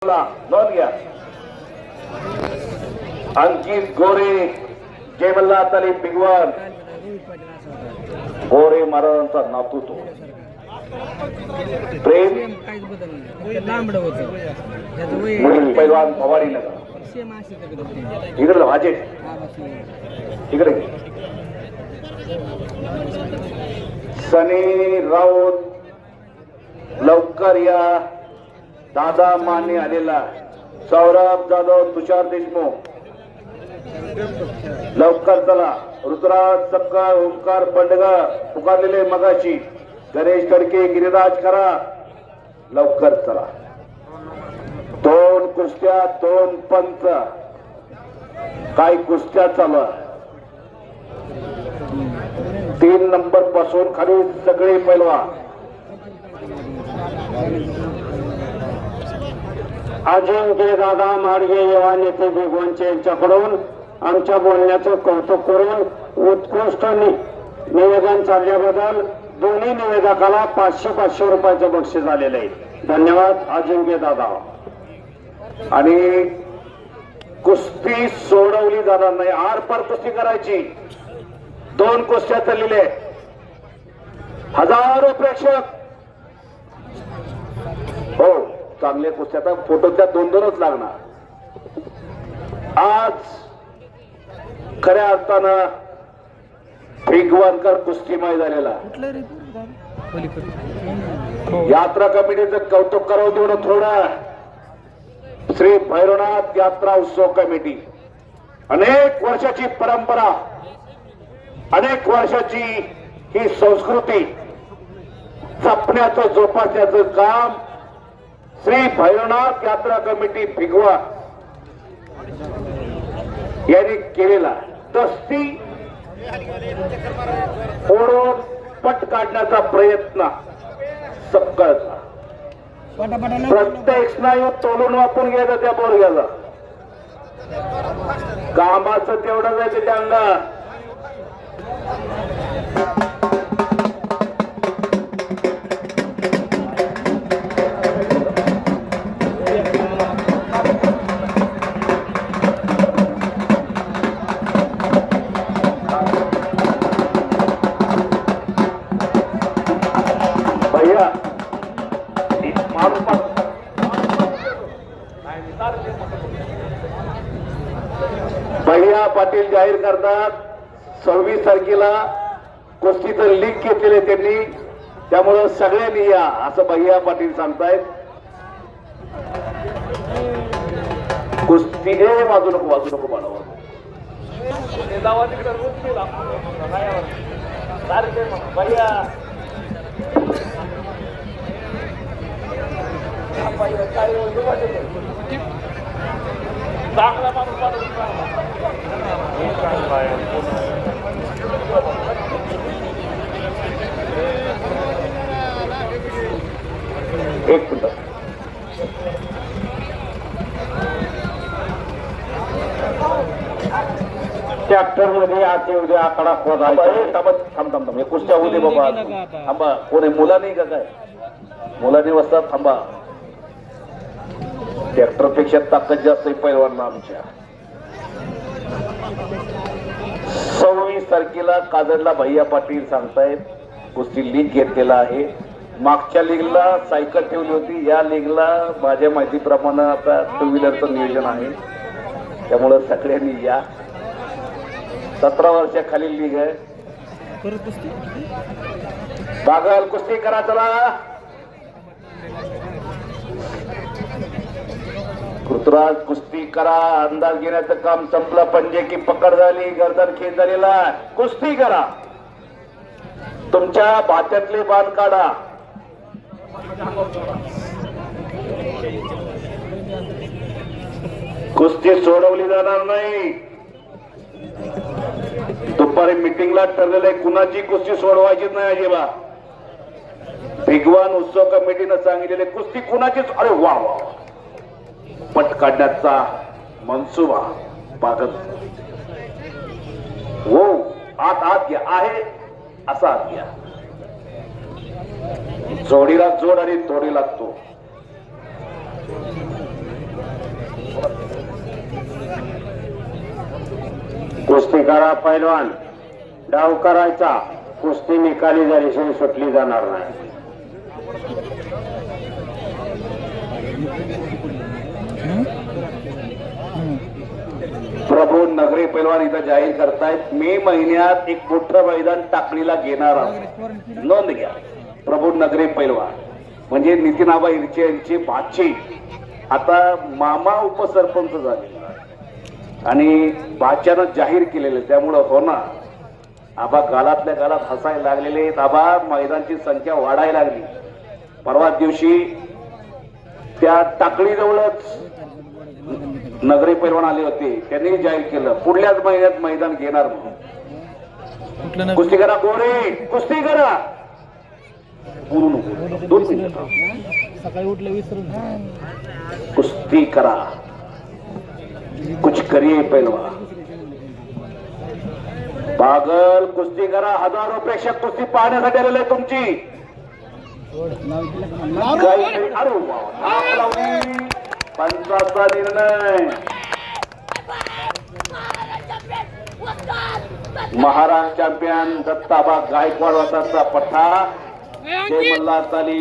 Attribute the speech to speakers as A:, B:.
A: नोंद घ्या. अंकित गोरे, जयमल्ला ताली पिगवान, गोरे महाराजांचा नातू तो. प्रेम पैलवान भवानी नगर इकडे भाजे इकडे. सनी राऊत लवकर या. दादा माने आलेला. सौरभ जाधव, तुषार देशमुख लवकर चला. ऋतुराज सक्कर, ओंकार बंडगा पुकारलेले मगाशी. गणेश कडके, गिरिराज करा लवकर चला. दोन कुस्त्या, दोन पंच. काय कुस्त्या चालू. 3 नंबर पासून खाली सगळे पैलवान.
B: अजिंक्य दादा माडगे युवा नेते भिगवणचे यांच्याकडून आमच्या बोलण्याचं कौतुक करून उत्कृष्ट निवेदन चालल्याबद्दल दोन्ही निवेदकाला 500 रुपयाचं बक्षीस आलेलं आहे. धन्यवाद अजिंक्य दादा.
A: आणि कुस्ती सोडवली जाणार नाही. आरपार कुस्ती करायची. 2 कुस्त्या चाललेल्या आहेत. हजारो प्रेक्षक. हो चांगले कुस्त्या. फोटो त्या 2-2च लागणार. आज खऱ्या अर्थानं भिगवणकर कुस्तीमय झालेला. यात्रा कमिटीचं कौतुक करावं तेवढं थोडं. श्री भैरवनाथ यात्रा उत्सव कमिटी अनेक वर्षाची परंपरा, अनेक वर्षाची ही संस्कृती जपण्याचं जोपासण्याचं काम श्री भैरवनाथ यात्रा कमिटी भिगवा यांनी केलेला. दस्ती ओढून पट काढण्याचा प्रयत्न सक्कळचा. प्रत्येक स्नायू तोलून वापरून घ्यायचा त्या बोरग्याला. कामाचं तेवढंच आहे त्याच्या अंगात. भैया पाटील जाहीर करतात 26 तारखेला कुस्तीचं लीग घेतलेले त्यांनी. त्यामुळं सगळ्यांनी या असं भैया पाटील सांगतायत. कुस्ती वाजू नको बाळावर. भैया चांगला माणूस. एक मिनिट.
B: ट्रॅक्टर मध्ये आते उद्या आकडा खोदायचा.
A: थांब. हे कुस्त्या होऊ दे बाबा. थांबा. कोणी मुला नाही का काय? मुलांनी वाजता थांबा. ट्रॅक्टर पेक्षा ताकद जास्त आहे पैलवानला आमच्या. 26 तारखेला काजडला भैया पाटील सांगतायत कुस्ती लीग घेतलेला आहे. मागच्या लीगला सायकल ठेवली होती. या लीगला माझ्या माहितीप्रमाणे आता 2 व्हीलरचं नियोजन आहे. त्यामुळं सगळ्यांनी या. 17 वर्षाखालील लीग आहे. बागल कुस्ती करा चला. ऋतुराज कुस्ती करा. अंदाज घेण्याचं काम संपलं. पंजे की पकड झाली. गर्दन खेच झालेला. कुस्ती करा. तुमच्या भात्यातले बाण काढा. कुस्ती सोडवली जाणार नाही. दुपारी मिटिंगला ठरलेलं आहे कुणाची कुस्ती सोडवायचीच नाही अजिबात. भिगवान उत्सव कमिटीनं सांगितलेले कुस्ती कुणाचीच. अरे वा वा. पट काढण्याचा मनसुबा बागत. हो आत घ्या. आहे असा आत घ्या. जोडीला जोड आणि तोडी लागतो.
B: करा पैलवान, डाव करायचा, कुस्ती निकाली झाल्याशिवाय सुटली जाणार नाही.
A: प्रभू नगरे पैलवान इथं जाहीर करतायत मे महिन्यात एक मोठं मैदान टाकळीला घेणार आहोत. नोंद घ्या. प्रभू नगरे पैलवान म्हणजे नितीन आबा हिरचे यांची भाची, आता मामा उपसरपंच झाले आणि भाच्यानं जाहीर केलेले, त्यामुळं हो ना आबा गालातल्या गालात हसायला लागलेले आहेत. आबा मैदानची संख्या वाढायला लागली. परवा दिवशी त्या टाकळी जवळच नगरी पैलवान आले होते, त्यांनी जाहीर केलं पुढल्याच महिन्यात मैदान घेणार म्हणून. कुस्ती करा गोरे, कुस्ती करा. बोलू नको, 2 मिनिटं.
C: सकाळी उठलं विसरून
A: कुस्ती करा, कुछ करिए पैलवान. पागल कुस्ती करा. हजारो प्रेक्षक कुस्ती पाहण्यासाठी आलेले आहे तुमची. काहीतरी अरे वा, थाप लावली. पंचाचा निर्णय. महाराष्ट्र चॅम्पियन दत्ताबा गायकवाड वादाचा पठ्ठा जय मल्हार ताली.